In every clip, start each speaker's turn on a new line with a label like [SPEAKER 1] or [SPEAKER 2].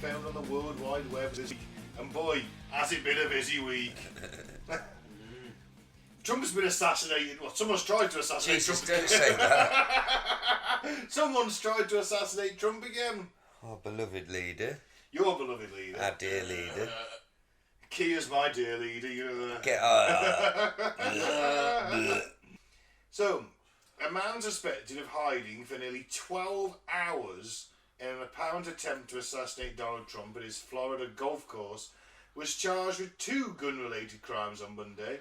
[SPEAKER 1] found on the World Wide Web this week. And boy, has it been a busy week. Trump's been assassinated. Well, someone's tried to assassinate
[SPEAKER 2] Jesus,
[SPEAKER 1] Trump.
[SPEAKER 2] don't say that.
[SPEAKER 1] Someone's tried to assassinate Trump again.
[SPEAKER 2] Our beloved leader.
[SPEAKER 1] Your beloved leader.
[SPEAKER 2] Our dear leader.
[SPEAKER 1] Kia's my dear leader. You know that.
[SPEAKER 2] Get
[SPEAKER 1] So, a man suspected of hiding for nearly 12 hours in an apparent attempt to assassinate Donald Trump at his Florida golf course was charged with 2 gun-related crimes on Monday,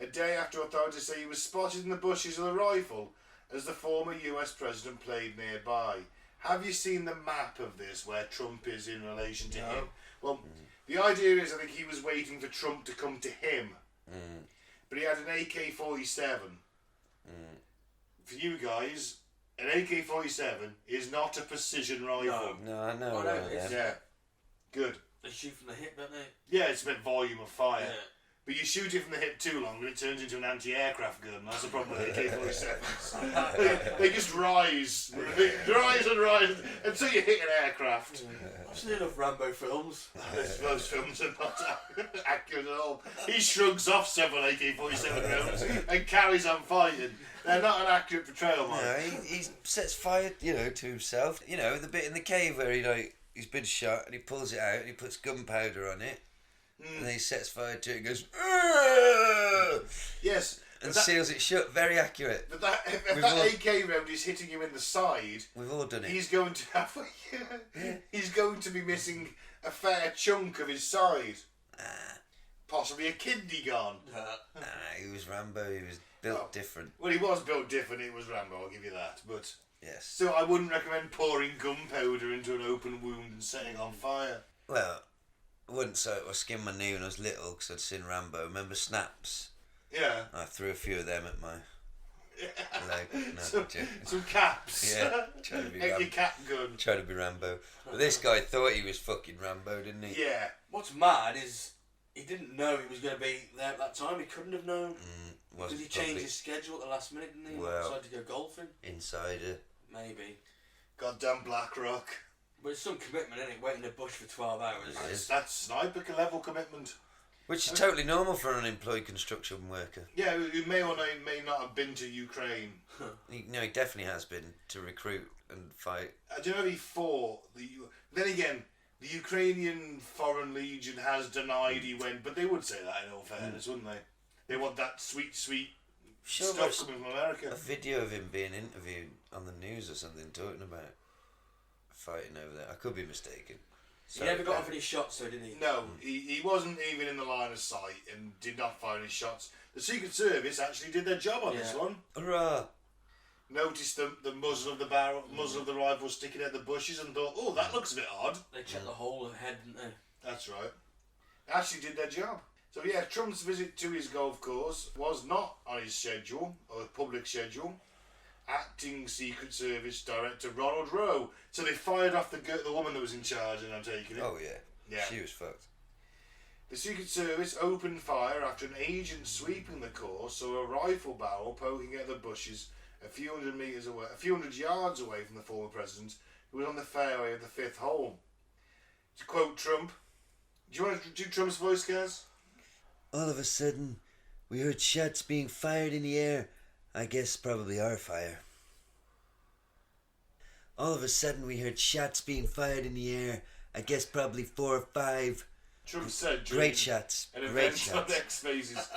[SPEAKER 1] a day after authorities say he was spotted in the bushes with a rifle as the former US president played nearby. Have you seen the map of this, where Trump is in relation to him? Well, the idea is I think he was waiting for Trump to come to him. But he had an AK-47. For you guys, an AK-47 is not a precision rifle.
[SPEAKER 2] No, I know.
[SPEAKER 1] Yeah. Good.
[SPEAKER 3] They shoot from the hip, don't they?
[SPEAKER 1] Yeah, it's a bit volume of fire.
[SPEAKER 3] Yeah.
[SPEAKER 1] But you shoot it from the hip too long and it turns into an anti-aircraft gun. That's the problem with AK-47s. they just rise. They rise and rise until you hit an aircraft.
[SPEAKER 3] I've seen enough Rambo films.
[SPEAKER 1] Those films are not accurate at all. He shrugs off several AK-47 rounds and carries on fighting. They're not an accurate portrayal, Mike.
[SPEAKER 2] No, he sets fire, to himself. The bit in the cave where he's been shot and he pulls it out and he puts gunpowder on it. And then he sets fire to it and goes, "Argh!"
[SPEAKER 1] Yes.
[SPEAKER 2] And seals it shut. Very accurate.
[SPEAKER 1] But if that AK round is hitting him in the side,
[SPEAKER 2] We've all done it.
[SPEAKER 1] he's going to have. He's going to be missing a fair chunk of his side. Possibly a kidney gone.
[SPEAKER 2] He was Rambo. He was built different.
[SPEAKER 1] Well, he was built different. It was Rambo. I'll give you that. But
[SPEAKER 2] Yes.
[SPEAKER 1] still, I wouldn't recommend pouring gunpowder into an open wound and setting on fire.
[SPEAKER 2] Well, I wouldn't say it. I skinned my knee when I was little because I'd seen Rambo. Remember Snaps?
[SPEAKER 1] Yeah.
[SPEAKER 2] I threw a few of them at my leg. No,
[SPEAKER 1] Some caps.
[SPEAKER 2] Yeah, trying to be
[SPEAKER 1] Your cap gun.
[SPEAKER 2] Trying to be Rambo. But this guy thought he was fucking Rambo, didn't he?
[SPEAKER 1] Yeah.
[SPEAKER 3] What's mad is he didn't know he was going to be there at that time. He couldn't have known. Did he change his schedule at the last minute, didn't he?
[SPEAKER 2] Well,
[SPEAKER 3] Decided to go golfing?
[SPEAKER 2] Insider.
[SPEAKER 3] Maybe.
[SPEAKER 1] Goddamn BlackRock.
[SPEAKER 3] But it's some commitment, isn't it? Waiting in the bush for 12 hours.
[SPEAKER 1] That's sniper level commitment.
[SPEAKER 2] Which is totally normal for an unemployed construction worker.
[SPEAKER 1] Yeah, who may or may not have been to Ukraine.
[SPEAKER 2] He definitely has been to recruit and fight.
[SPEAKER 1] I don't know if he fought. Then again, the Ukrainian Foreign Legion has denied he went, but they would say that in all fairness, wouldn't they? They want that sweet stuff coming from America.
[SPEAKER 2] A video of him being interviewed on the news or something, talking about fighting over there. I could be mistaken.
[SPEAKER 3] He never got off any shots, though, didn't he?
[SPEAKER 1] No, he wasn't even in the line of sight and did not fire any shots. The Secret Service actually did their job on this one.
[SPEAKER 2] Hurrah!
[SPEAKER 1] Noticed the muzzle of the rifle sticking out the bushes and thought, oh, that looks a bit odd.
[SPEAKER 3] They checked the whole of the head, didn't they?
[SPEAKER 1] That's right. Actually did their job. So yeah, Trump's visit to his golf course was not on his schedule, or public schedule. Acting Secret Service Director Ronald Rowe. So they fired off the woman that was in charge, and I'm taking it.
[SPEAKER 2] Oh yeah. She was fucked.
[SPEAKER 1] The Secret Service opened fire after an agent sweeping the course saw a rifle barrel poking out the bushes a few hundred yards away from the former president, who was on the fairway of the 5th hole. To quote Trump, do you want to do Trump's voice, guys?
[SPEAKER 2] All of a sudden, we heard shots being fired in the air. I guess probably our fire. All of a sudden, we heard shots being fired in the air. I guess probably 4 or 5.
[SPEAKER 1] Trump said
[SPEAKER 2] great shots.
[SPEAKER 1] An
[SPEAKER 2] Great
[SPEAKER 1] event
[SPEAKER 2] shots.
[SPEAKER 1] on X Phases.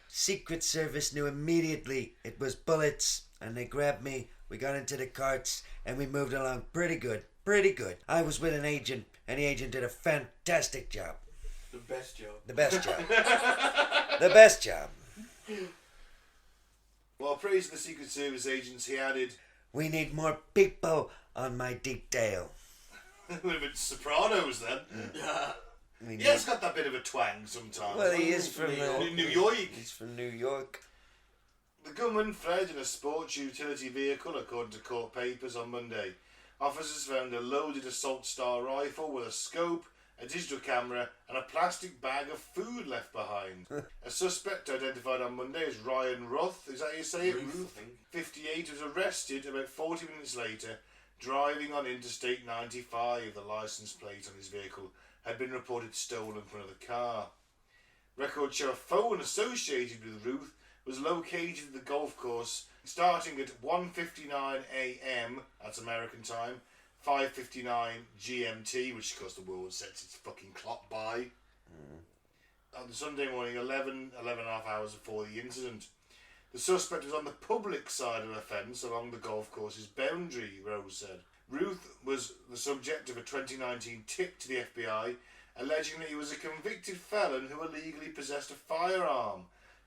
[SPEAKER 2] Secret Service knew immediately it was bullets, and they grabbed me. We got into the carts, and we moved along pretty good. Pretty good. I was with an agent, and the agent did a fantastic job.
[SPEAKER 3] The best job.
[SPEAKER 2] The best job. The best job.
[SPEAKER 1] While praising the Secret Service agents, he added,
[SPEAKER 2] We need more people on my detail.
[SPEAKER 1] it would have been Sopranos then.
[SPEAKER 2] We
[SPEAKER 1] Yeah, it's got that bit of a twang sometimes.
[SPEAKER 2] Well, he is from
[SPEAKER 1] New York.
[SPEAKER 2] He's from New York.
[SPEAKER 1] The gunman fled in a sports utility vehicle, according to court papers on Monday. Officers found a loaded assault-style rifle with a scope, a digital camera, and a plastic bag of food left behind. A suspect identified on Monday as Ryan Ruth, is that how you say it?
[SPEAKER 3] Ruth, I think.
[SPEAKER 1] 58, was arrested about 40 minutes later, driving on Interstate 95. The license plate on his vehicle had been reported stolen from another car. Records show a phone associated with Ruth was located at the golf course starting at 1:59 a.m. that's American time, 5:59 GMT, which of course the world sets its fucking clock by. On the Sunday morning, 11 and a half hours before the incident. The suspect was on the public side of the fence along the golf course's boundary, Rose said. Ruth was the subject of a 2019 tip to the FBI, alleging that he was a convicted felon who illegally possessed a firearm.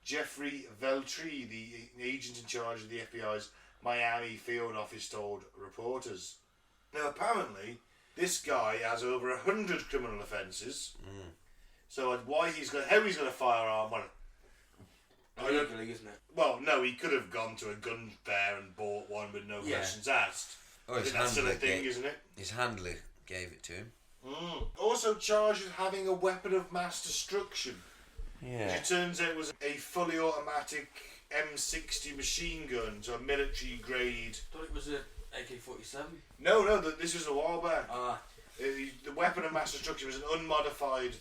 [SPEAKER 1] Jeffrey Veltri, the agent in charge of the FBI's Miami field office, told reporters. Now, apparently, this guy has over 100 criminal offences. So, how he's got a firearm? Well,
[SPEAKER 3] illegally, isn't it?
[SPEAKER 1] Well, no, he could have gone to a gun fair and bought one with no questions asked.
[SPEAKER 2] Oh,
[SPEAKER 1] That's still a thing, isn't it?
[SPEAKER 2] His handler gave it to him.
[SPEAKER 1] Also charged with having a weapon of mass destruction.
[SPEAKER 2] Yeah.
[SPEAKER 1] Which it turns out was a fully automatic M60 machine gun, so a military grade.
[SPEAKER 3] I thought it was a AK-47.
[SPEAKER 1] No, this was a while back. The weapon of mass destruction was an unmodified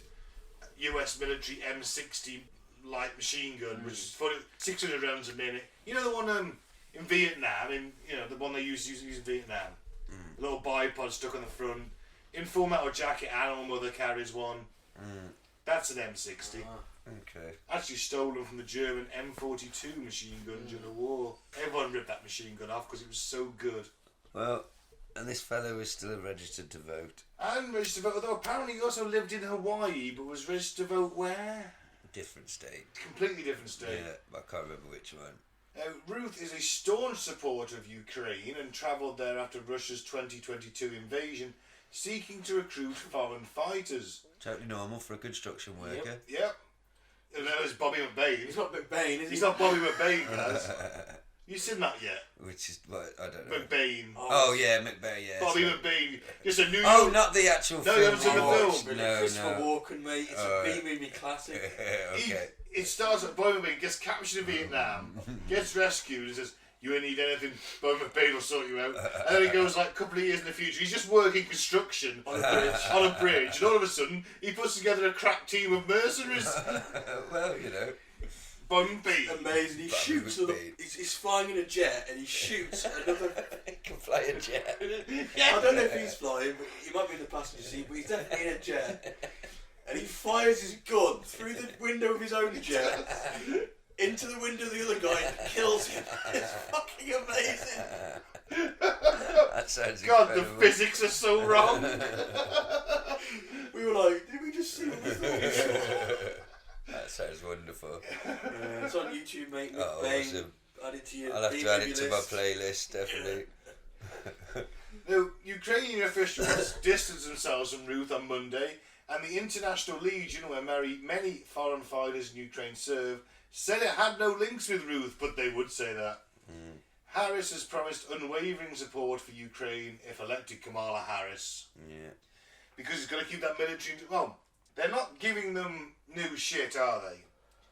[SPEAKER 1] US military M60 light machine gun, which is 600 rounds a minute. You know the one in Vietnam, the one they used in Vietnam? A little bipod stuck on the front. In Full Metal Jacket, Animal Mother carries one. That's an M60.
[SPEAKER 2] Okay.
[SPEAKER 1] Actually stolen from the German M42 machine gun during the war. Everyone ripped that machine gun off because it was so good.
[SPEAKER 2] Well, and this fellow was still registered to vote.
[SPEAKER 1] And registered to vote, although apparently he also lived in Hawaii, but was registered to vote where?
[SPEAKER 2] Different state.
[SPEAKER 1] Completely different state.
[SPEAKER 2] Yeah, but I can't remember which one.
[SPEAKER 1] Ruth is a staunch supporter of Ukraine and travelled there after Russia's 2022 invasion, seeking to recruit foreign fighters.
[SPEAKER 2] Totally normal for a construction worker.
[SPEAKER 1] Yep. And that was Bobby McBain.
[SPEAKER 3] He's not McBain, is he?
[SPEAKER 1] He's not Bobby McBain, guys. You seen that yet?
[SPEAKER 2] Which is, what, I don't know.
[SPEAKER 1] McBain.
[SPEAKER 2] Oh yeah, McBain, yeah.
[SPEAKER 1] Bobby McBain. Just a New York...
[SPEAKER 2] Oh, not the actual film.
[SPEAKER 1] No, you haven't seen the film.
[SPEAKER 2] No,
[SPEAKER 3] Christopher Walken, mate. It's a B-movie classic.
[SPEAKER 2] Okay.
[SPEAKER 1] It starts at Bobby McBain gets captured in Vietnam, gets rescued and says, "You ain't need anything, Bobby McBain will sort you out." And then he goes like a couple of years in the future, he's just working construction on a bridge, and all of a sudden he puts together a crack team of mercenaries.
[SPEAKER 2] Well, you know.
[SPEAKER 1] Bobby McBain.
[SPEAKER 3] Amazing. He shoots. He's flying in a jet and he shoots another.
[SPEAKER 2] He can fly a jet.
[SPEAKER 3] I don't know if he's flying, but he might be in the passenger seat, but he's definitely in a jet. And he fires his gun through the window of his own jet into the window of the other guy and kills him. It's fucking amazing.
[SPEAKER 2] That sounds
[SPEAKER 1] God,
[SPEAKER 2] incredible.
[SPEAKER 1] the physics are so wrong.
[SPEAKER 3] We were like, did we just see what we thought we saw?
[SPEAKER 2] That sounds wonderful.
[SPEAKER 3] It's on YouTube, mate.
[SPEAKER 2] Oh, awesome.
[SPEAKER 3] Add it to your
[SPEAKER 2] I'll have to add it to my
[SPEAKER 3] list.
[SPEAKER 2] playlist, definitely.
[SPEAKER 1] Now, Ukrainian officials distanced themselves from Ruth on Monday, and the International Legion, where many foreign fighters in Ukraine serve, said it had no links with Ruth, but they would say that. Harris has promised unwavering support for Ukraine if elected, Kamala Harris.
[SPEAKER 2] Yeah.
[SPEAKER 1] Because he's going to keep that military... Well, they're not giving them new shit, are they?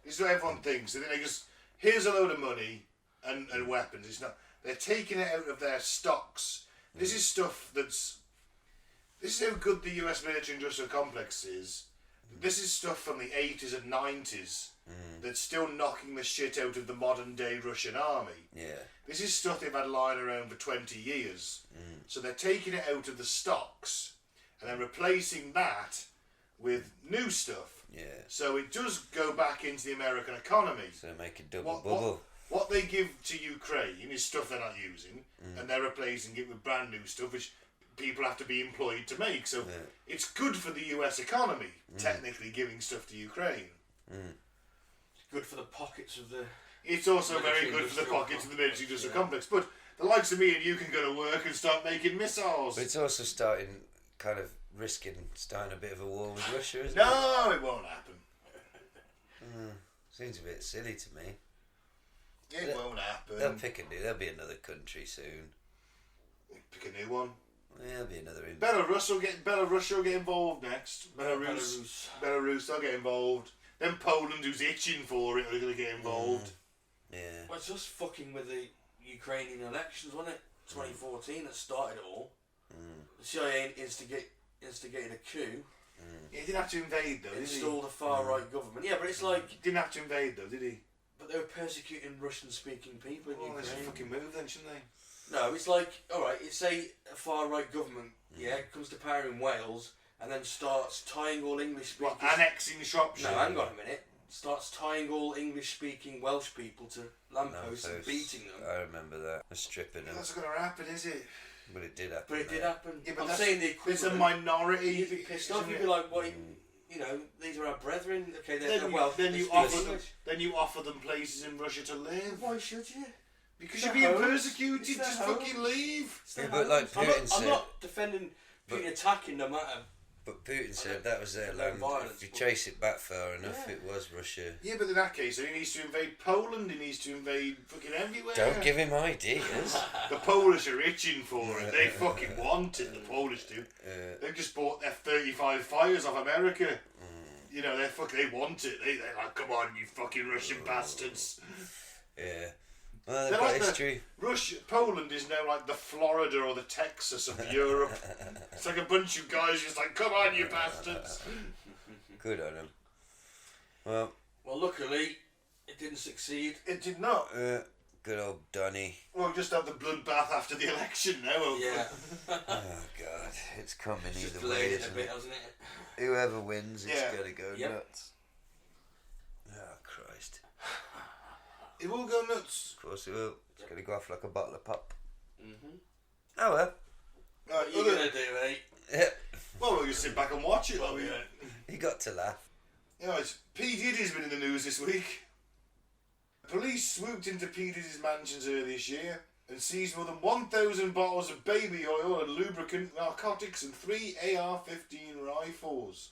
[SPEAKER 1] This is what everyone thinks. They just, here's a load of money and weapons. It's not... They're taking it out of their stocks. This is stuff that's... This is how good the US military industrial complex is. This is stuff from the 80s and 90s that's still knocking the shit out of the modern day Russian army.
[SPEAKER 2] Yeah.
[SPEAKER 1] This is stuff they've had lying around for 20 years. So they're taking it out of the stocks and then replacing that with new stuff.
[SPEAKER 2] Yeah.
[SPEAKER 1] So it does go back into the American economy.
[SPEAKER 2] So make a double bubble.
[SPEAKER 1] What they give to Ukraine is stuff they're not using, and they're replacing it with brand new stuff, which people have to be employed to make. So it's good for the US economy, technically giving stuff to Ukraine.
[SPEAKER 3] Good for the pockets of the...
[SPEAKER 1] It's also very good for the pockets of the military industrial complex. But the likes of me and you can go to work and start making missiles.
[SPEAKER 2] But it's also starting, kind of risking starting a bit of a war with Russia, isn't it?
[SPEAKER 1] No, it won't happen.
[SPEAKER 2] Seems a bit silly to me.
[SPEAKER 1] It won't happen.
[SPEAKER 2] They'll pick a new. There'll be another country soon.
[SPEAKER 1] Pick a new one.
[SPEAKER 2] There'll be another.
[SPEAKER 1] Belarus will get involved next. Belarus, they'll get involved. Then Poland, who's itching for it, are going to get involved.
[SPEAKER 2] Yeah.
[SPEAKER 3] Well, it's just fucking with the Ukrainian elections, wasn't it? 2014 that started it all. The CIA instigated a coup.
[SPEAKER 1] He didn't have to invade, though, did he?
[SPEAKER 3] Installed a far-right government. Yeah, but it's like...
[SPEAKER 1] He didn't have to invade, though, did he?
[SPEAKER 3] But they were persecuting Russian-speaking people in
[SPEAKER 1] Well, they should
[SPEAKER 3] Ukraine.
[SPEAKER 1] fucking move then, shouldn't they?
[SPEAKER 3] No, it's like, alright, it's say a far-right government, comes to power in Wales and then starts tying all English-speaking...
[SPEAKER 1] What, annexing Shropshire?
[SPEAKER 3] No, hang on a minute. Starts tying all English-speaking Welsh people to lampposts and beating them.
[SPEAKER 2] I remember that. Stripping them.
[SPEAKER 1] That's not going to happen, is it?
[SPEAKER 2] But it did happen.
[SPEAKER 3] But it did happen.
[SPEAKER 1] Yeah, but
[SPEAKER 3] I'm saying the
[SPEAKER 1] it's
[SPEAKER 3] equivalent.
[SPEAKER 1] a minority.
[SPEAKER 3] You'd be pissed off. You'd be like, "What? You know, these are our brethren. Okay, they're
[SPEAKER 1] Then,
[SPEAKER 3] Welsh.
[SPEAKER 1] then you
[SPEAKER 3] they
[SPEAKER 1] offer
[SPEAKER 3] speak
[SPEAKER 1] them.
[SPEAKER 3] English."
[SPEAKER 1] Then you offer them places in Russia to live.
[SPEAKER 3] Why should you?
[SPEAKER 1] Because
[SPEAKER 3] It's
[SPEAKER 1] you're
[SPEAKER 3] their
[SPEAKER 1] being
[SPEAKER 3] homes.
[SPEAKER 1] persecuted.
[SPEAKER 3] It's their
[SPEAKER 1] Just
[SPEAKER 3] homes.
[SPEAKER 1] fucking leave.
[SPEAKER 3] It's their
[SPEAKER 2] Yeah, but like
[SPEAKER 3] homes.
[SPEAKER 2] Putin said-
[SPEAKER 3] I'm not defending Putin attacking no matter.
[SPEAKER 2] But Putin said that was their
[SPEAKER 3] no
[SPEAKER 2] land.
[SPEAKER 3] violence,
[SPEAKER 2] If you
[SPEAKER 3] but-
[SPEAKER 2] chase it back far enough,
[SPEAKER 3] Yeah.
[SPEAKER 2] it was Russia.
[SPEAKER 1] Yeah, but in that case, he needs to invade Poland. He needs to invade fucking everywhere.
[SPEAKER 2] Don't give him ideas.
[SPEAKER 1] The Polish are itching for it. They fucking want it. The Polish do. They've just bought F-35 fighters off America. You know, they want it. They're like, come on, you fucking Russian bastards.
[SPEAKER 2] Yeah. Well, they've
[SPEAKER 1] They're
[SPEAKER 2] got
[SPEAKER 1] like
[SPEAKER 2] history.
[SPEAKER 1] Poland is now like the Florida or the Texas of Europe. It's like a bunch of guys just like, come on, you bastards.
[SPEAKER 2] Good on him. Well,
[SPEAKER 3] luckily, it didn't succeed.
[SPEAKER 1] It did not.
[SPEAKER 2] good old Donny.
[SPEAKER 1] We'll just have the bloodbath after the election now. hopefully.
[SPEAKER 3] Yeah,
[SPEAKER 2] Oh God, it's coming
[SPEAKER 3] just
[SPEAKER 2] either way,
[SPEAKER 3] delayed it a
[SPEAKER 2] isn't
[SPEAKER 3] bit,
[SPEAKER 2] it?
[SPEAKER 3] hasn't it?
[SPEAKER 2] Whoever wins, it's
[SPEAKER 1] Yeah.
[SPEAKER 2] gotta go
[SPEAKER 3] Yep.
[SPEAKER 2] nuts. Oh Christ!
[SPEAKER 1] It will go nuts.
[SPEAKER 2] Of course it will. It's gonna go off like a bottle of pop.
[SPEAKER 3] Mm-hmm.
[SPEAKER 2] Oh well.
[SPEAKER 1] Right,
[SPEAKER 3] What are you gonna do, eh?
[SPEAKER 2] Yeah.
[SPEAKER 1] well, we'll just sit back and watch it. Like we,
[SPEAKER 2] You got to laugh.
[SPEAKER 1] Anyways, P. Diddy's been in the news this week. Police swooped into P. Diddy's mansions earlier this year and seized more than 1,000 bottles of baby oil and lubricant, narcotics and 3 AR-15 rifles.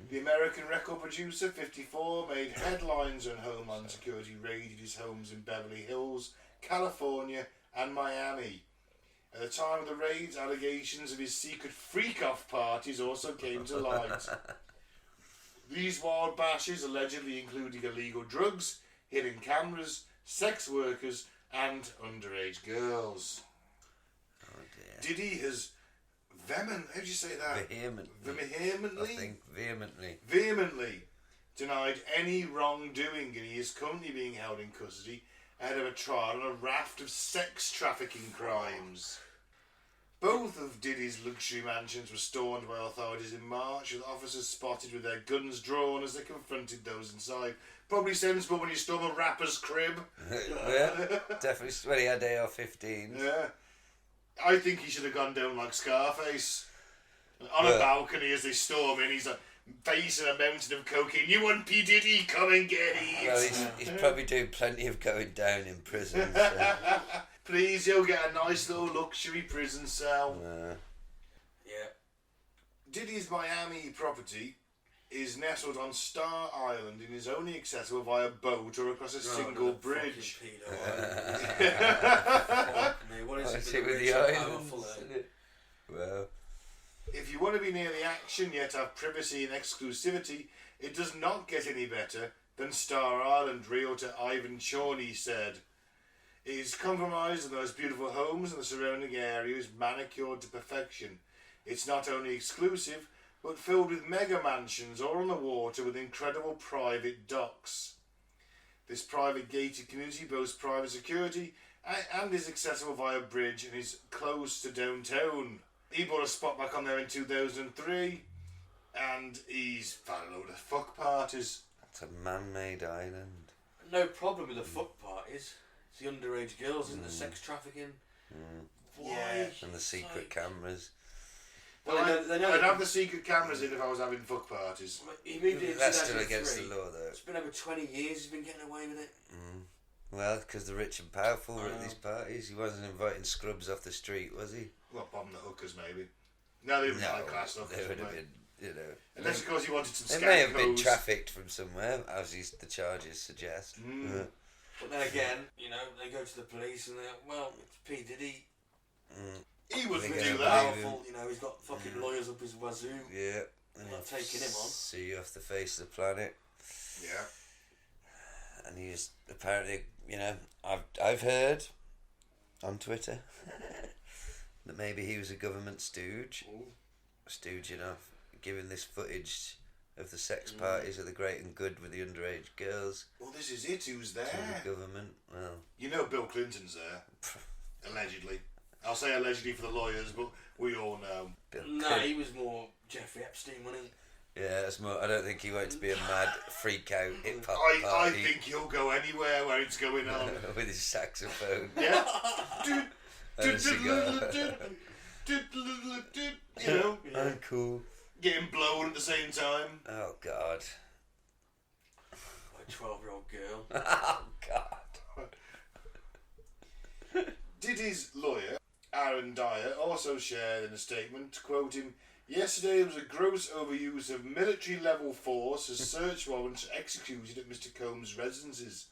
[SPEAKER 1] The American record producer, 54, made headlines when Homeland Security raided his homes in Beverly Hills, California and Miami. At the time of the raids, allegations of his secret freak-off parties also came to light. These wild bashes allegedly including illegal drugs, hidden cameras, sex workers and underage girls.
[SPEAKER 2] Oh dear.
[SPEAKER 1] Diddy has how do you say that?
[SPEAKER 2] Vehemently.
[SPEAKER 1] Vehemently denied any wrongdoing, and he is currently being held in custody ahead of a trial on a raft of sex trafficking crimes. Both of Diddy's luxury mansions were stormed by authorities in March, with officers spotted with their guns drawn as they confronted those inside. Probably sensible when you storm a rapper's crib.
[SPEAKER 2] Yeah, definitely. When he had AR-15s.
[SPEAKER 1] Yeah. I think he should have gone down like Scarface. On a balcony as they storm in, he's like facing a mountain of cocaine. You want P. Diddy? Come and get it.
[SPEAKER 2] Well, he's probably doing plenty of going down in prison. So.
[SPEAKER 1] Please, you'll get a nice little luxury prison cell.
[SPEAKER 3] Yeah.
[SPEAKER 1] Diddy's Miami property is nestled on Star Island and is only accessible via boat or across a single bridge.
[SPEAKER 3] What is
[SPEAKER 2] What's
[SPEAKER 3] it
[SPEAKER 2] it with
[SPEAKER 3] rich
[SPEAKER 2] the
[SPEAKER 3] and
[SPEAKER 2] islands?
[SPEAKER 3] powerful, eh?
[SPEAKER 2] Well,
[SPEAKER 1] If you want to be near the action yet have privacy and exclusivity, it does not get any better than Star Island realtor Ivan Chorney said. It is compromised, and the most beautiful homes in the surrounding area is manicured to perfection. It's not only exclusive, but filled with mega mansions all on the water with incredible private docks. This private gated community boasts private security and is accessible via bridge and is close to downtown. He bought a spot back on there in 2003 and he's had a load of fuck parties.
[SPEAKER 2] it's a man-made island.
[SPEAKER 3] No problem with the fuck parties. It's the underage girls and the sex trafficking. Why?
[SPEAKER 1] Yeah.
[SPEAKER 2] And the secret
[SPEAKER 3] Like-
[SPEAKER 2] cameras.
[SPEAKER 3] Well, they know
[SPEAKER 1] I'd have the secret cameras in if I was having fuck parties.
[SPEAKER 3] He moved in
[SPEAKER 2] That's still against
[SPEAKER 3] 2003.
[SPEAKER 2] the law, though.
[SPEAKER 3] It's been over 20 years he's been getting away with it.
[SPEAKER 2] Well, because the rich and powerful were at these parties. He wasn't inviting scrubs off the street, was he?
[SPEAKER 1] Well, bomb the hookers maybe. No, they would be high class hookers.
[SPEAKER 2] they would have
[SPEAKER 1] wouldn't
[SPEAKER 2] been, you know.
[SPEAKER 1] Unless, of course, he wanted some
[SPEAKER 2] They may have been
[SPEAKER 1] scarecrows.
[SPEAKER 2] trafficked from somewhere, as the charges suggest.
[SPEAKER 3] But then again, you know, they go to the police and they're, well, it's P. Diddy.
[SPEAKER 1] He wouldn't
[SPEAKER 2] They
[SPEAKER 1] do
[SPEAKER 2] get
[SPEAKER 1] that.
[SPEAKER 3] Powerful, you know, he's got fucking lawyers up his wazoo.
[SPEAKER 2] Yeah.
[SPEAKER 3] I'm not taking him on.
[SPEAKER 2] See you off the face of the planet.
[SPEAKER 1] Yeah.
[SPEAKER 2] And he was apparently, you know, I've heard on Twitter that maybe he was a government stooge, stooging off, giving this footage of the sex parties of the great and good with the underage girls.
[SPEAKER 1] Well, this is it. Who's there?
[SPEAKER 2] To the government. Well,
[SPEAKER 1] you know Bill Clinton's there. Allegedly. I'll say allegedly for the lawyers, but we all know.
[SPEAKER 3] No, he was more Jeffrey Epstein, wasn't he?
[SPEAKER 2] Yeah, that's more. I don't think he wanted to be a mad freak out hip hop
[SPEAKER 1] I
[SPEAKER 2] party
[SPEAKER 1] think he'll go anywhere where it's going on.
[SPEAKER 2] with his saxophone.
[SPEAKER 1] Yeah.
[SPEAKER 2] And a cigar.
[SPEAKER 1] You know,
[SPEAKER 2] I'm cool.
[SPEAKER 1] getting blown at the same time.
[SPEAKER 2] Oh God.
[SPEAKER 3] Like a 12-year-old girl.
[SPEAKER 2] Oh God.
[SPEAKER 1] Diddy's lawyer, Aaron Dyer, also shared in a statement, quoting, "Yesterday there was a gross overuse of military-level force as search warrants executed at Mr. Combs' residences.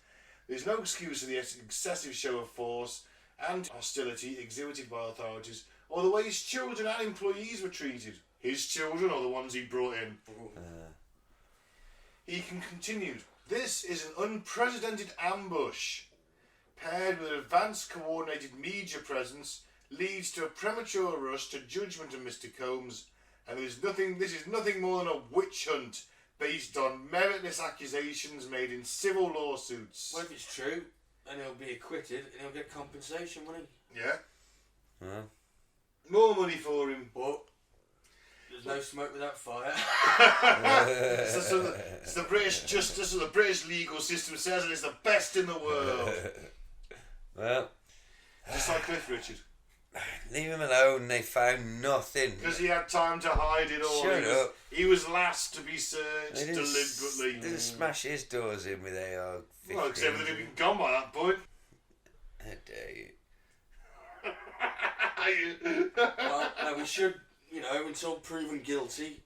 [SPEAKER 1] There's no excuse for the excessive show of force and hostility exhibited by authorities, or the way his children and employees were treated. His children or the ones he brought in." He continued, "This is an unprecedented ambush, paired with an advanced coordinated media presence, leads to a premature rush to judgment of Mr. Combs, and this is nothing more than a witch hunt based on meritless accusations made in civil lawsuits."
[SPEAKER 3] Well, if it's true, then he'll be acquitted and he'll get compensation, won't he?
[SPEAKER 1] Yeah.
[SPEAKER 2] Well,
[SPEAKER 1] More money for him.
[SPEAKER 3] But there's no smoke without fire.
[SPEAKER 1] It's the British justice or the British legal system says, and it's the best in the world.
[SPEAKER 2] well,
[SPEAKER 1] Just like Cliff Richard.
[SPEAKER 2] leave him alone. They found nothing.
[SPEAKER 1] Because he had time to hide it all.
[SPEAKER 2] Shut up.
[SPEAKER 1] He was last to be searched
[SPEAKER 2] They didn't
[SPEAKER 1] deliberately.
[SPEAKER 2] Didn't smash his doors in with AR-15.
[SPEAKER 1] Well, because everything had been gone by that point.
[SPEAKER 2] How dare you?
[SPEAKER 3] Well, no, we should, until proven guilty,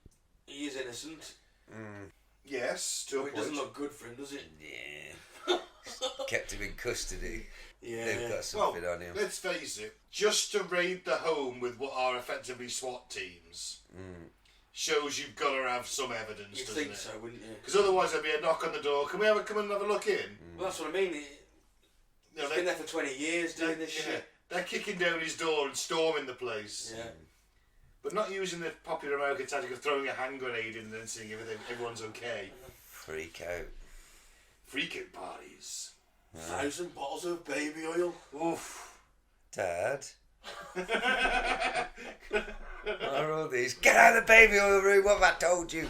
[SPEAKER 3] he is innocent.
[SPEAKER 1] Yes, to a
[SPEAKER 3] But it
[SPEAKER 1] point.
[SPEAKER 3] doesn't look good for him, does it?
[SPEAKER 2] Yeah. Kept him in custody.
[SPEAKER 3] Yeah.
[SPEAKER 2] They've got something on him.
[SPEAKER 1] Let's face it, just to raid the home with what are effectively SWAT teams shows you've got to have some evidence,
[SPEAKER 3] You'd
[SPEAKER 1] doesn't
[SPEAKER 3] think
[SPEAKER 1] it?
[SPEAKER 3] so, wouldn't you?
[SPEAKER 1] Because otherwise there'd be a knock on the door. Can we come and have a look in?
[SPEAKER 3] Well, that's what I mean. He's been there for 20 years doing this shit.
[SPEAKER 1] They're kicking down his door and storming the place.
[SPEAKER 3] Yeah.
[SPEAKER 1] But not using the popular American tactic of throwing a hand grenade in and then seeing everyone's okay.
[SPEAKER 2] Freak out.
[SPEAKER 1] Freak out parties.
[SPEAKER 3] 1,000 bottles of baby oil.
[SPEAKER 1] Oof.
[SPEAKER 2] Dad? What are all these? Get out of the baby oil room, what have I told you?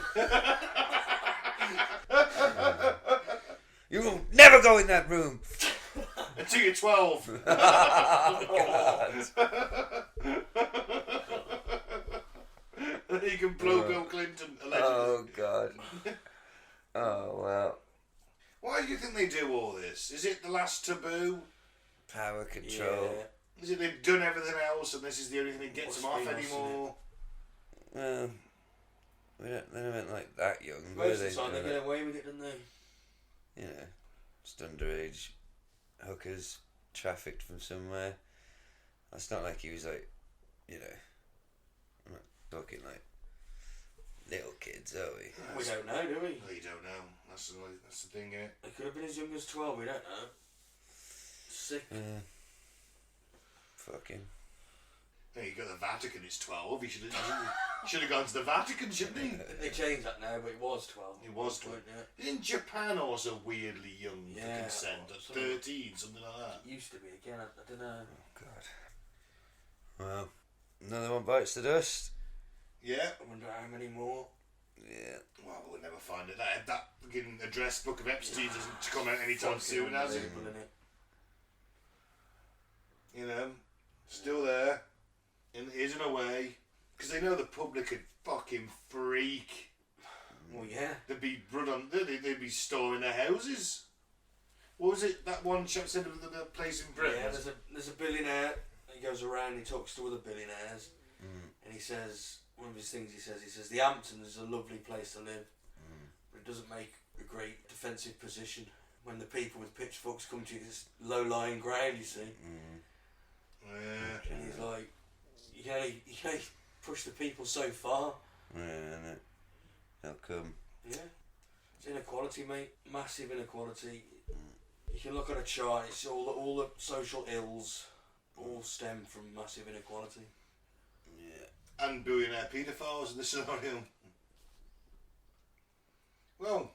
[SPEAKER 2] You will never go in that room.
[SPEAKER 1] Until you're 12. You can blow Bill Clinton, allegedly.
[SPEAKER 2] Oh, God. Oh, well.
[SPEAKER 1] Why do you think they do all this? Is it the last taboo?
[SPEAKER 2] Power control.
[SPEAKER 3] Yeah.
[SPEAKER 1] Is it they've done everything else and this is the only thing that gets them
[SPEAKER 3] Must
[SPEAKER 1] off
[SPEAKER 3] be, mustn't
[SPEAKER 1] anymore?
[SPEAKER 2] Well, they weren't like that young, were
[SPEAKER 3] Most
[SPEAKER 2] they?
[SPEAKER 3] of the time they get away with it, don't they?
[SPEAKER 2] You know, just underage hookers trafficked from somewhere. It's not like he was like, I'm not talking like little kids, are we?
[SPEAKER 3] We don't know, do we?
[SPEAKER 1] Well, you don't know. That's the thing, innit?
[SPEAKER 3] They could have been as young as 12, we don't know. Sick.
[SPEAKER 2] Fucking.
[SPEAKER 1] Hey, you got the Vatican, it's 12. He should have gone to the Vatican, shouldn't he?
[SPEAKER 3] They changed that now, but it was 12.
[SPEAKER 1] It was 12.
[SPEAKER 3] Yeah.
[SPEAKER 1] Isn't Japan also weirdly young for
[SPEAKER 3] Yeah.
[SPEAKER 1] consent? At 13, something like that.
[SPEAKER 3] It used to be again, I don't know.
[SPEAKER 2] Oh, God. Well, another one bites the dust.
[SPEAKER 1] Yeah.
[SPEAKER 3] I wonder how many more.
[SPEAKER 2] Yeah.
[SPEAKER 1] Well, we'll never find it. That fucking address book of Epstein doesn't come out anytime soon, has it?
[SPEAKER 3] Innit?
[SPEAKER 1] Still there. And it is in a way. Because they know the public could fucking freak.
[SPEAKER 3] Well, yeah.
[SPEAKER 1] They'd be they'd be storming their houses. What was it that one chap said of the place in Britain?
[SPEAKER 3] Yeah, there's a billionaire. He goes around and he talks to other billionaires. And he says, one of his things he says, the Hamptons is a lovely place to live. But it doesn't make a great defensive position when the people with pitchforks come to this low-lying ground, you see.
[SPEAKER 1] Yeah.
[SPEAKER 3] And he's like, you can only push the people so far.
[SPEAKER 2] Yeah, innit? They'll come.
[SPEAKER 3] Yeah. It's inequality, mate. Massive inequality. You can look at a chart, it's all the social ills. all stem from massive inequality.
[SPEAKER 2] Yeah.
[SPEAKER 1] And billionaire paedophiles in this scenario. Well,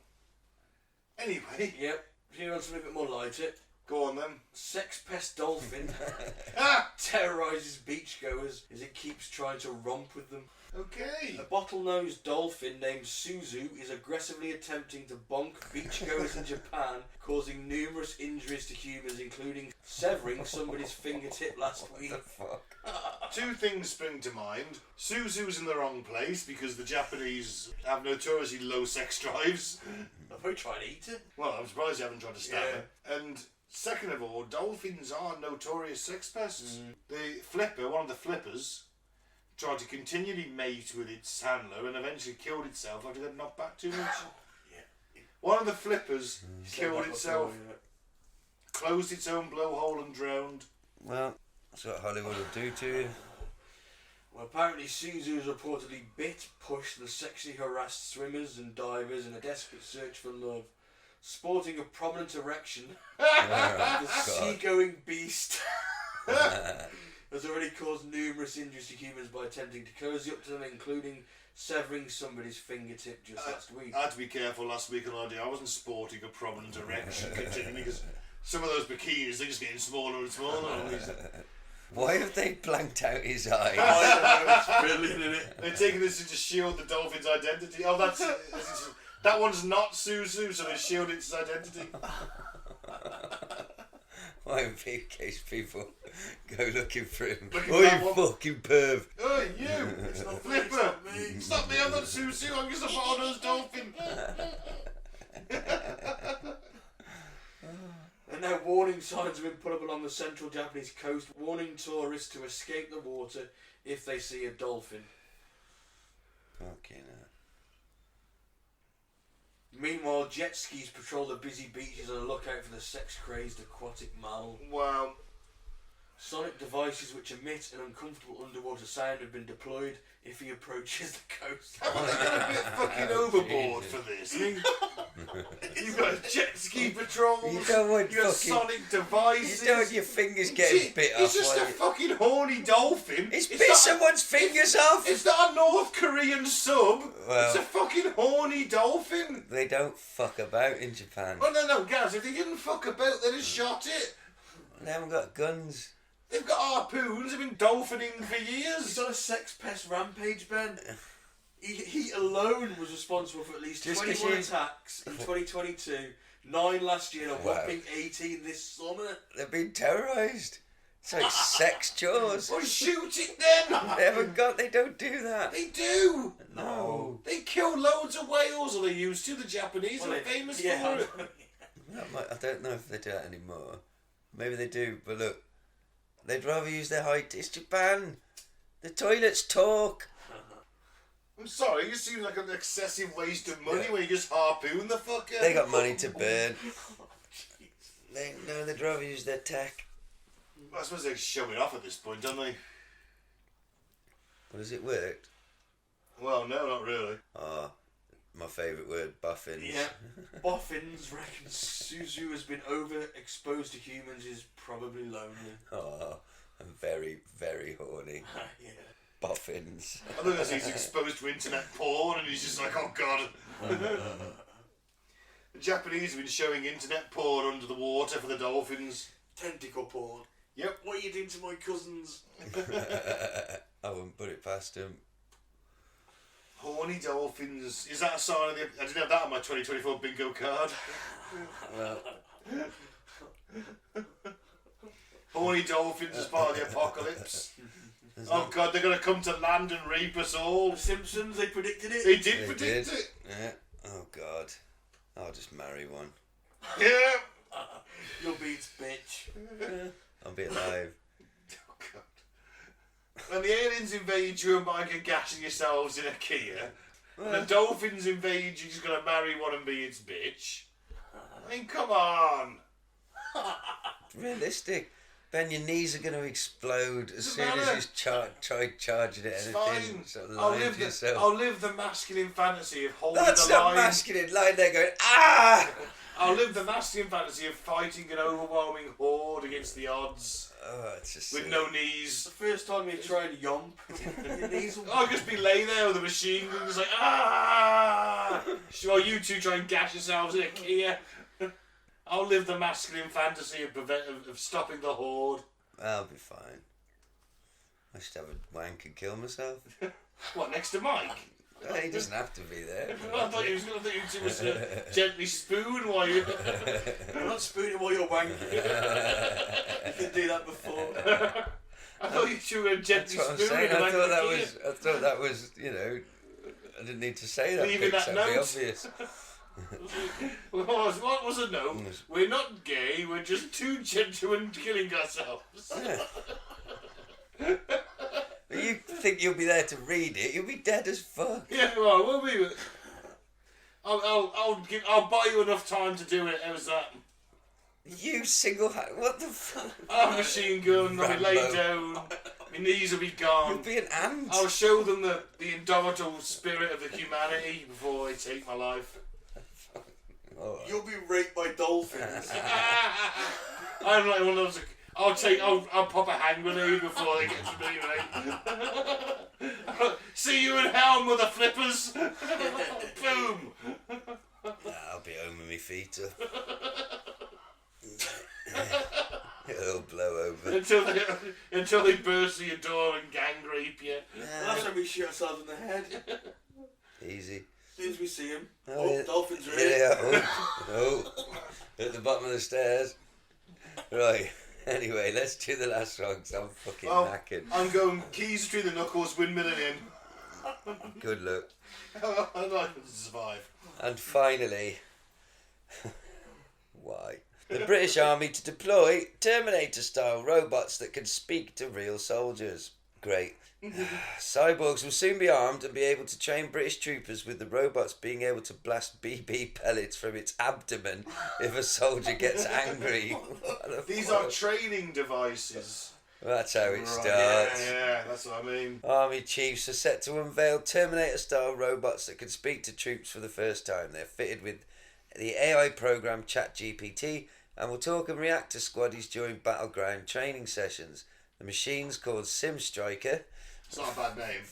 [SPEAKER 1] anyway.
[SPEAKER 3] Yep. If you want something a bit more lighter,
[SPEAKER 1] Go on then.
[SPEAKER 3] sex-pest dolphin
[SPEAKER 1] Ah!
[SPEAKER 3] terrorises beachgoers as it keeps trying to romp with them.
[SPEAKER 1] Okay.
[SPEAKER 3] A bottlenose dolphin named Suzu is aggressively attempting to bonk beachgoers in Japan, causing numerous injuries to humans, including severing somebody's fingertip last week.
[SPEAKER 2] Fuck.
[SPEAKER 1] Two things spring to mind. Suzu's in the wrong place because the Japanese have notoriously low sex drives.
[SPEAKER 3] I'll probably try and eat it.
[SPEAKER 1] Well, I'm surprised you haven't tried to stab
[SPEAKER 3] Yeah.
[SPEAKER 1] it. And second of all, dolphins are notorious sex pests. The flipper, one of the flippers, tried to continually mate with its handler and eventually killed itself after it got knocked back too much.
[SPEAKER 3] Yeah.
[SPEAKER 1] One of the flippers killed
[SPEAKER 3] Back up
[SPEAKER 1] itself,
[SPEAKER 3] before, yeah.
[SPEAKER 1] closed its own blowhole and drowned.
[SPEAKER 2] Well, that's what Hollywood will do to you.
[SPEAKER 3] Well, apparently Suzu has reportedly bit, pushed and sexually harassed swimmers and divers in a desperate search for love. Sporting a prominent erection, the seagoing beast has already caused numerous injuries to humans by attempting to cozy up to them, including severing somebody's fingertip just last week.
[SPEAKER 1] I had to be careful last week on holiday. I wasn't sporting a prominent erection continually because some of those bikinis, they're just getting smaller and smaller. And
[SPEAKER 2] Why have they blanked out his eyes?
[SPEAKER 3] I know, it's brilliant, isn't it?
[SPEAKER 1] they're taking this to just shield the dolphin's identity. Oh, that one's not Suzu, so they shield its identity.
[SPEAKER 2] Why in case people go looking for him?
[SPEAKER 1] Looking
[SPEAKER 2] Oh,
[SPEAKER 1] for that
[SPEAKER 2] you
[SPEAKER 1] one.
[SPEAKER 2] fucking perv.
[SPEAKER 1] Oh, you!
[SPEAKER 3] It's not
[SPEAKER 1] Flipper!
[SPEAKER 3] me.
[SPEAKER 1] Stop me, I'm not Suzu, I'm just a bottlenose dolphin!
[SPEAKER 3] And now warning signs have been put up along the central Japanese coast, warning tourists to escape the water if they see a dolphin.
[SPEAKER 2] Fucking hell.
[SPEAKER 3] Meanwhile, jet skis patrol the busy beaches on a lookout for the sex-crazed aquatic mammal.
[SPEAKER 1] Wow.
[SPEAKER 3] Sonic devices which emit an uncomfortable underwater sound have been deployed if he approaches the coast.
[SPEAKER 1] Haven't they got a bit fucking overboard
[SPEAKER 2] Jesus.
[SPEAKER 1] for this? I mean, you've got jet ski patrols,
[SPEAKER 2] You don't want
[SPEAKER 1] you've got
[SPEAKER 2] fucking-
[SPEAKER 1] sonic devices.
[SPEAKER 2] You don't want your fingers getting bit off.
[SPEAKER 1] It's just a
[SPEAKER 2] while you-
[SPEAKER 1] fucking horny dolphin.
[SPEAKER 2] It's bit
[SPEAKER 1] not-
[SPEAKER 2] someone's fingers off.
[SPEAKER 1] It's not a North Korean sub.
[SPEAKER 2] Well-
[SPEAKER 1] It's a fucking horny dolphin.
[SPEAKER 2] They don't fuck about in Japan.
[SPEAKER 1] Oh no, guys! If they didn't fuck about, they'd have shot it.
[SPEAKER 2] They haven't got guns.
[SPEAKER 1] They've got harpoons. They've been dolphining for
[SPEAKER 3] He's
[SPEAKER 1] years.
[SPEAKER 3] on a sex-pest rampage, Ben. He alone was responsible for at least
[SPEAKER 2] Just 'cause
[SPEAKER 3] 21
[SPEAKER 2] you-
[SPEAKER 3] attacks in 2022, 9 last year, and a
[SPEAKER 2] Wow.
[SPEAKER 3] whopping 18 this summer.
[SPEAKER 2] They've been terrorised. It's like sex chores.
[SPEAKER 1] Well, shoot it then.
[SPEAKER 2] They haven't got. They don't do that.
[SPEAKER 1] They do.
[SPEAKER 2] No.
[SPEAKER 1] They kill loads of whales, or they used to. The Japanese
[SPEAKER 3] Well,
[SPEAKER 1] are
[SPEAKER 3] they-
[SPEAKER 1] famous
[SPEAKER 3] yeah,
[SPEAKER 1] for it.
[SPEAKER 2] I don't know if they do that anymore. Maybe they do, but look, they'd rather use their height. It's Japan. The toilets talk.
[SPEAKER 1] I'm sorry, it seems like an excessive waste of money when you just harpoon the fucker.
[SPEAKER 2] They got money to burn. They'd rather use their tech.
[SPEAKER 1] I suppose they show it off at this point, don't they?
[SPEAKER 2] Well, has it worked?
[SPEAKER 1] Well, no, not really.
[SPEAKER 2] Oh, my favourite word, buffins.
[SPEAKER 3] Yeah. Boffins reckon Suzu has been overexposed to humans is probably lonely.
[SPEAKER 2] Oh, I'm very, very horny.
[SPEAKER 3] Yeah.
[SPEAKER 2] Boffins.
[SPEAKER 1] I think he's exposed to internet porn and he's just like, oh god. The Japanese have been showing internet porn under the water for the dolphins.
[SPEAKER 3] Tentacle porn.
[SPEAKER 1] Yep.
[SPEAKER 3] What are you doing to my cousins?
[SPEAKER 2] I wouldn't put it past him.
[SPEAKER 1] Horny dolphins. Is that a sign of the... I didn't have that on my 2024 bingo card.
[SPEAKER 2] Well,
[SPEAKER 1] Horny dolphins as part of the apocalypse.
[SPEAKER 2] there's
[SPEAKER 1] Oh
[SPEAKER 2] no-
[SPEAKER 1] god, they're going to come to land and rape us all.
[SPEAKER 3] The Simpsons, they predicted it.
[SPEAKER 1] They did
[SPEAKER 2] They
[SPEAKER 1] predict
[SPEAKER 2] did.
[SPEAKER 1] it.
[SPEAKER 2] Yeah. Oh God. I'll just marry one.
[SPEAKER 1] Yeah.
[SPEAKER 3] You'll be its bitch.
[SPEAKER 2] I'll be alive.
[SPEAKER 1] Oh god. When the aliens invade you and Mike and gashing yourselves in a Kia, and the dolphins invade you, you're just going to marry one and be its bitch. I mean, come on.
[SPEAKER 2] Realistic. Ben, your knees are going to explode as
[SPEAKER 1] Doesn't
[SPEAKER 2] soon as
[SPEAKER 1] matter.
[SPEAKER 2] you try charging it
[SPEAKER 1] It's
[SPEAKER 2] and
[SPEAKER 1] fine.
[SPEAKER 2] anything. Sort of lying to yourself.
[SPEAKER 1] I'll live the masculine fantasy of holding
[SPEAKER 2] That's
[SPEAKER 1] the
[SPEAKER 2] not
[SPEAKER 1] line.
[SPEAKER 2] masculine. Lying there going, ah!
[SPEAKER 1] I'll live the masculine fantasy of fighting an overwhelming horde against the odds.
[SPEAKER 2] Oh, it's just
[SPEAKER 1] with no knees.
[SPEAKER 3] The first time you try and yomp, your knees will...
[SPEAKER 1] I'll just be laying there with a machine gun, just like, ah! While you two try and gash yourselves in a Kia. I'll live the masculine fantasy of stopping the horde.
[SPEAKER 2] I'll be fine. I should have a wank and kill myself.
[SPEAKER 1] What, next to Mike?
[SPEAKER 2] Well, he doesn't have to be there.
[SPEAKER 1] I thought you two was gently spoon while you...
[SPEAKER 3] I'm not spooning while you're wanking. You did do that before.
[SPEAKER 1] I thought you two were gently
[SPEAKER 2] That's what I'm
[SPEAKER 1] spooning.
[SPEAKER 2] saying. I thought that was, you know, I didn't need to say that.
[SPEAKER 1] Leaving that
[SPEAKER 2] That'd be
[SPEAKER 1] note.
[SPEAKER 2] obvious.
[SPEAKER 1] What was a note? We're not gay, we're just two gentlemen killing ourselves.
[SPEAKER 2] Yeah. You think you'll be there to read it? You'll be dead as fuck.
[SPEAKER 1] Yeah, well, we'll be... I'll buy you enough time to do it. How's that?
[SPEAKER 2] You what the fuck?
[SPEAKER 1] I'll have a machine gun. I'll be laid
[SPEAKER 2] Rambo.
[SPEAKER 1] down. My knees will be gone.
[SPEAKER 2] You'll be an ant.
[SPEAKER 1] I'll show them the indomitable spirit of the humanity before they take my life.
[SPEAKER 2] All right.
[SPEAKER 3] You'll be raped by dolphins.
[SPEAKER 1] I'm like one of those. I'll pop a hand grenade before they get to me, right? See you in hell, mother flippers. Boom.
[SPEAKER 2] I'll be home with my feet up. It'll blow over.
[SPEAKER 1] Until they burst through your door and gang rape you.
[SPEAKER 3] Last time we shoot ourselves in the head.
[SPEAKER 2] Easy.
[SPEAKER 3] As soon as we see him,
[SPEAKER 2] Yeah.
[SPEAKER 3] dolphins are
[SPEAKER 2] Yeah,
[SPEAKER 3] in.
[SPEAKER 2] oh, at the bottom of the stairs. Right. Anyway, let's do the last song 'cause I'm fucking knackered.
[SPEAKER 1] I'm going keys between the knuckles, windmilling in.
[SPEAKER 2] Good luck.
[SPEAKER 1] I'd like to survive.
[SPEAKER 2] And finally, why? The British Army to deploy Terminator-style robots that can speak to real soldiers. Great. Cyborgs will soon be armed and be able to train British troopers with the robots being able to blast BB pellets from its abdomen if a soldier gets angry.
[SPEAKER 1] These are training devices.
[SPEAKER 2] That's how it starts.
[SPEAKER 1] Yeah, that's what I mean.
[SPEAKER 2] Army chiefs are set to unveil Terminator-style robots that can speak to troops for the first time. They're fitted with the AI program ChatGPT and will talk and react to squaddies during battleground training sessions. The machine's called Sim Striker.
[SPEAKER 1] It's not a bad name.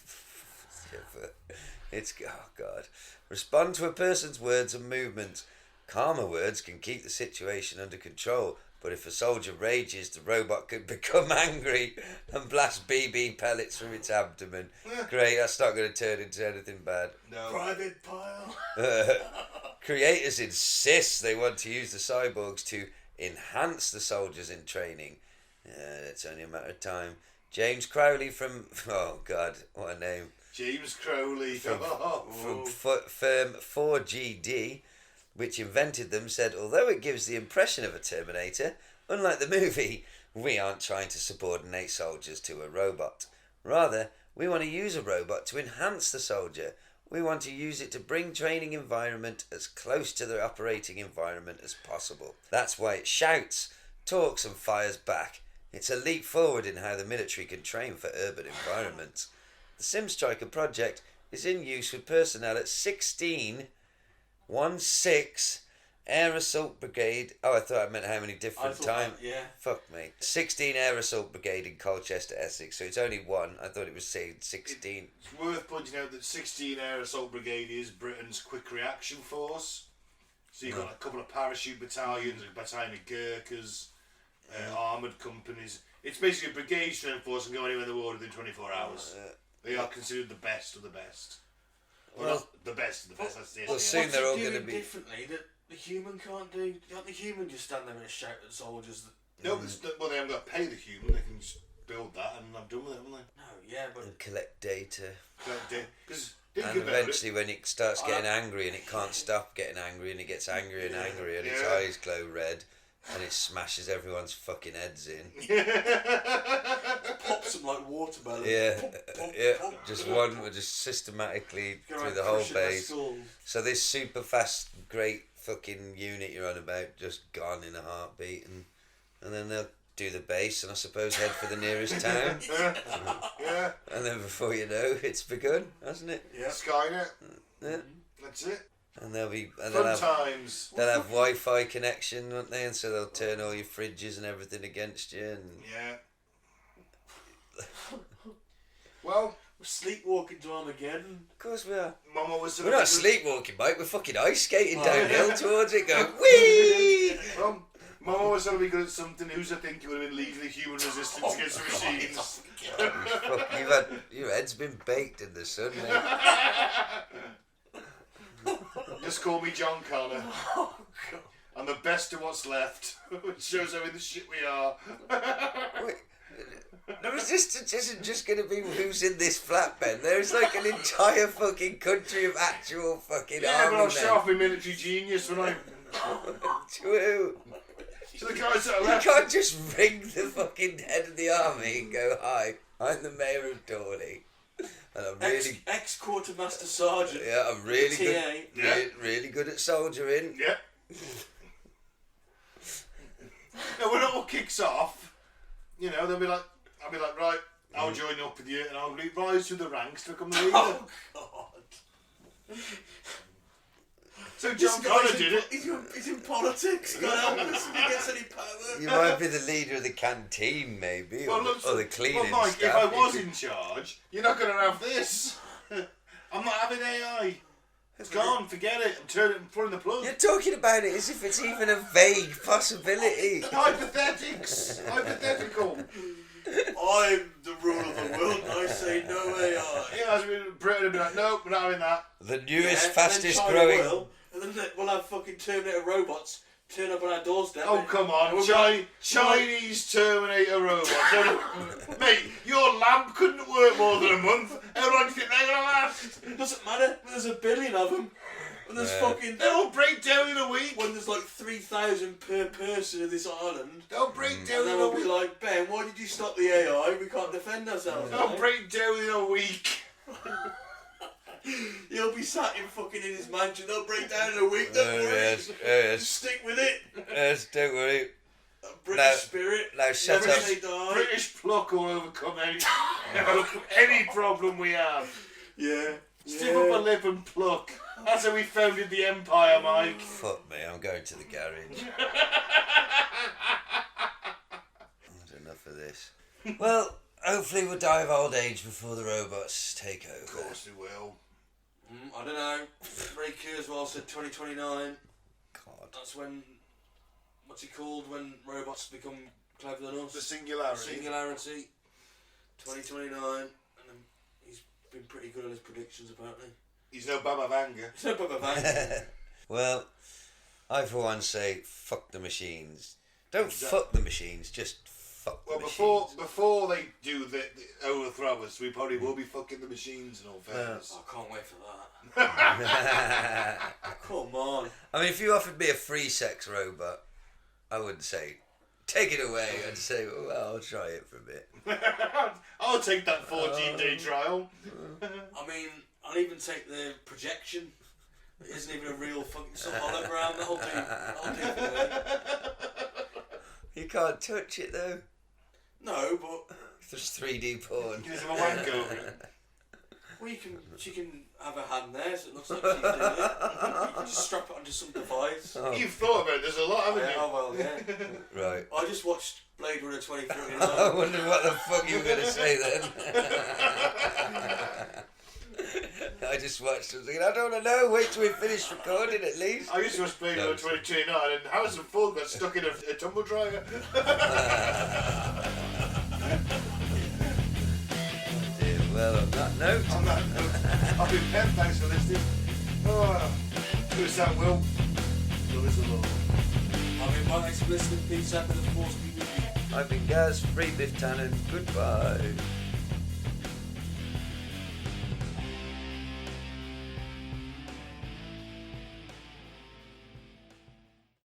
[SPEAKER 2] It's, oh God. Respond to a person's words and movements. Calmer words can keep the situation under control, but if a soldier rages, the robot could become angry and blast BB pellets from its abdomen. Great, that's not going to turn into anything bad.
[SPEAKER 1] No.
[SPEAKER 3] Private pile.
[SPEAKER 2] Creators insist they want to use the cyborgs to enhance the soldiers in training. It's only a matter of time. James Crowley from... Oh, God, what a name.
[SPEAKER 1] James Crowley.
[SPEAKER 2] From firm 4GD, which invented them, said, although it gives the impression of a Terminator, unlike the movie, we aren't trying to subordinate soldiers to a robot. Rather, we want to use a robot to enhance the soldier. We want to use it to bring training environment as close to the operating environment as possible. That's why it shouts, talks and fires back. It's a leap forward in how the military can train for urban environments. The Sim Striker project is in use with personnel at 16 Air Assault Brigade. Oh, I thought I meant how many different times.
[SPEAKER 3] Yeah.
[SPEAKER 2] Fuck me. 16 Air Assault Brigade in Colchester, Essex. So it's only one. I thought it was saying 16.
[SPEAKER 1] It's worth pointing out that 16 Air Assault Brigade is Britain's quick reaction force. So you've got a couple of parachute battalions, a battalion of Gurkhas, armoured companies. It's basically a brigade to enforce and go anywhere in the world within 24 hours. They are considered the best of the best. Well, not the best of the best. That's the
[SPEAKER 2] Well, soon
[SPEAKER 3] What's
[SPEAKER 2] they're all
[SPEAKER 3] it
[SPEAKER 2] going to
[SPEAKER 3] doing
[SPEAKER 2] be...
[SPEAKER 3] differently that the human can't do. Can't the human just stand there and shout at soldiers?
[SPEAKER 1] No, well, they haven't got to pay the human. They can just build that and I'm done with it, haven't they?
[SPEAKER 3] No, yeah, but
[SPEAKER 2] And collect data.
[SPEAKER 1] Because
[SPEAKER 2] And eventually when it starts getting angry and it can't stop getting angry and it gets angrier and angrier and its eyes glow red and it smashes everyone's fucking heads in.
[SPEAKER 3] pops them like watermelon.
[SPEAKER 2] Yeah,
[SPEAKER 3] Pop,
[SPEAKER 2] yeah.
[SPEAKER 3] pop.
[SPEAKER 2] Just one would just systematically
[SPEAKER 3] Go
[SPEAKER 2] through
[SPEAKER 3] around
[SPEAKER 2] the whole
[SPEAKER 3] crushing their
[SPEAKER 2] base.
[SPEAKER 3] skulls.
[SPEAKER 2] So this super fast, great fucking unit you're on about just gone in a heartbeat and then they'll do the base and I suppose head for the nearest town.
[SPEAKER 1] Yeah.
[SPEAKER 2] And then before you know, it's begun, hasn't it?
[SPEAKER 3] Yeah.
[SPEAKER 1] Skynet.
[SPEAKER 2] Yeah.
[SPEAKER 1] That's it.
[SPEAKER 2] And they'll
[SPEAKER 1] Fun times.
[SPEAKER 2] they'll have Wi-Fi connection, won't they? And so they'll turn all your fridges and everything against you. And
[SPEAKER 1] Yeah. Well,
[SPEAKER 3] We're sleepwalking to Armageddon.
[SPEAKER 2] of course we are.
[SPEAKER 1] Mama was.
[SPEAKER 2] We're not sleepwalking, Mike. We're fucking ice skating downhill towards it, going whee.
[SPEAKER 1] Well, Mama was going to be good at something. Who's I think would have been legally human resistance against the machines.
[SPEAKER 2] Fuck, your head's been baked in the sun, mate.
[SPEAKER 1] Just call me John Connor. I'm the best of what's left. Which shows how in the shit we are.
[SPEAKER 2] Wait, the resistance isn't just going to be who's in this flatbed. There's like an entire fucking country of actual fucking
[SPEAKER 1] Yeah, but
[SPEAKER 2] army
[SPEAKER 1] I'll
[SPEAKER 2] men.
[SPEAKER 1] show off my military genius when I.
[SPEAKER 2] True.
[SPEAKER 1] So the guys that are
[SPEAKER 2] You
[SPEAKER 1] left.
[SPEAKER 2] can't just ring the fucking head of the army and go, "Hi, I'm the mayor of Dawley, and I'm really,
[SPEAKER 3] Ex-quartermaster sergeant.
[SPEAKER 2] yeah, I'm really
[SPEAKER 3] TA.
[SPEAKER 2] good,
[SPEAKER 1] Yeah.
[SPEAKER 2] really good at soldiering."
[SPEAKER 1] Yeah. Now when it all kicks off, you know, I'll be like, right, I'll join up with you, and I'll rise through the ranks to become the leader.
[SPEAKER 3] Oh God.
[SPEAKER 1] So John Connor did it.
[SPEAKER 3] He's in politics. God help us if he gets any power.
[SPEAKER 2] You might be the leader of the canteen, maybe,
[SPEAKER 1] Well,
[SPEAKER 2] or,
[SPEAKER 1] look,
[SPEAKER 2] or the cleaning
[SPEAKER 1] Mike,
[SPEAKER 2] staff.
[SPEAKER 1] if I was
[SPEAKER 2] You could-
[SPEAKER 1] in charge, you're not going to have this. I'm not having AI. It's gone. Forget it. I'm pulling the plug.
[SPEAKER 2] You're talking about it as if it's even a vague possibility.
[SPEAKER 1] Hypothetics. Hypothetical.
[SPEAKER 3] I'm the ruler of the world and I say no AI.
[SPEAKER 1] Yeah, as Britain would be like, nope, we're not having that.
[SPEAKER 2] The newest,
[SPEAKER 3] Yeah,
[SPEAKER 2] fastest
[SPEAKER 3] and then China
[SPEAKER 2] growing.
[SPEAKER 3] will, and then we'll have fucking Terminator robots turn up on our doorstep.
[SPEAKER 1] Oh, come on.
[SPEAKER 3] And we'll be
[SPEAKER 1] Chinese Terminator robot. Mate, your lamp couldn't work more than a month. How long do you think they're going to last?
[SPEAKER 3] It doesn't matter. There's a billion of them. And there's fucking...
[SPEAKER 1] They'll break down in a week.
[SPEAKER 3] When there's like 3,000 per person in this island.
[SPEAKER 1] They'll break down
[SPEAKER 3] And then
[SPEAKER 1] in a
[SPEAKER 3] we'll be
[SPEAKER 1] week.
[SPEAKER 3] like, Ben, why did you stop the AI? We can't defend ourselves.
[SPEAKER 1] They'll
[SPEAKER 3] mate."
[SPEAKER 1] break down in a week.
[SPEAKER 3] He'll be sat in fucking in his mansion. They'll break down in a week. Don't worry.
[SPEAKER 2] Yes, yes,
[SPEAKER 3] Stick with it.
[SPEAKER 2] yes, don't worry.
[SPEAKER 3] British
[SPEAKER 2] Now-
[SPEAKER 3] spirit.
[SPEAKER 2] now shut
[SPEAKER 3] Never
[SPEAKER 2] up.
[SPEAKER 3] say die.
[SPEAKER 1] British pluck will overcome any problem we have.
[SPEAKER 3] Yeah.
[SPEAKER 1] Stiff up a lip and pluck. That's how we founded the empire, Mike.
[SPEAKER 2] Fuck me, I'm going to the garage. That's enough of this. Well, hopefully we'll die of old age before the robots take over.
[SPEAKER 1] Of course we will.
[SPEAKER 3] I don't know. Ray Kurzweil said 2029.
[SPEAKER 2] God.
[SPEAKER 3] That's when... What's it called? When robots become clever than us?
[SPEAKER 1] The singularity.
[SPEAKER 3] Singularity. 2029. And then he's been pretty good at his predictions, apparently.
[SPEAKER 1] He's no Baba Vanga.
[SPEAKER 3] It's no Baba Vanga.
[SPEAKER 2] Well, I for one say fuck the machines. Don't
[SPEAKER 1] Exactly.
[SPEAKER 2] fuck the machines, just fuck the
[SPEAKER 1] Well,
[SPEAKER 2] machines.
[SPEAKER 1] before they do the overthrow us, we probably will be fucking the machines in all fairness.
[SPEAKER 3] I can't wait for that. Come on.
[SPEAKER 2] I mean, if you offered me a free sex robot, I wouldn't say take it away. I'd say, well, I'll try it for a bit.
[SPEAKER 1] I'll take that 14-day trial.
[SPEAKER 3] I mean, I'll even take the projection. It isn't even a real fucking some hologram. That'll do for me.
[SPEAKER 2] You can't touch it though.
[SPEAKER 3] No, but
[SPEAKER 2] There's 3D porn.
[SPEAKER 1] Give him a wank over it.
[SPEAKER 3] well, she can have a hand there, so it looks like she's doing it. You can just strap it onto some device.
[SPEAKER 2] Oh,
[SPEAKER 1] You've thought about it. There's a lot, haven't
[SPEAKER 3] Yeah,
[SPEAKER 1] you?
[SPEAKER 3] oh well, yeah.
[SPEAKER 2] right.
[SPEAKER 3] I just watched Blade Runner 2039.
[SPEAKER 2] I wonder what the fuck you were going to say then. I just watched it thinking, I don't know, wait till we finish recording at least.
[SPEAKER 1] I used to watch Blade Runner 2029 and Harrison Ford got stuck in a tumble dryer.
[SPEAKER 2] Well, on that note,
[SPEAKER 1] On that note, I've been Pen. Thanks for listening. Oh, who's that, Will? Love is the Lord.
[SPEAKER 3] I mean, my thanks for listening. Peace out with the force be with you.
[SPEAKER 2] I've been Gaz, Free Biff Tannen, goodbye.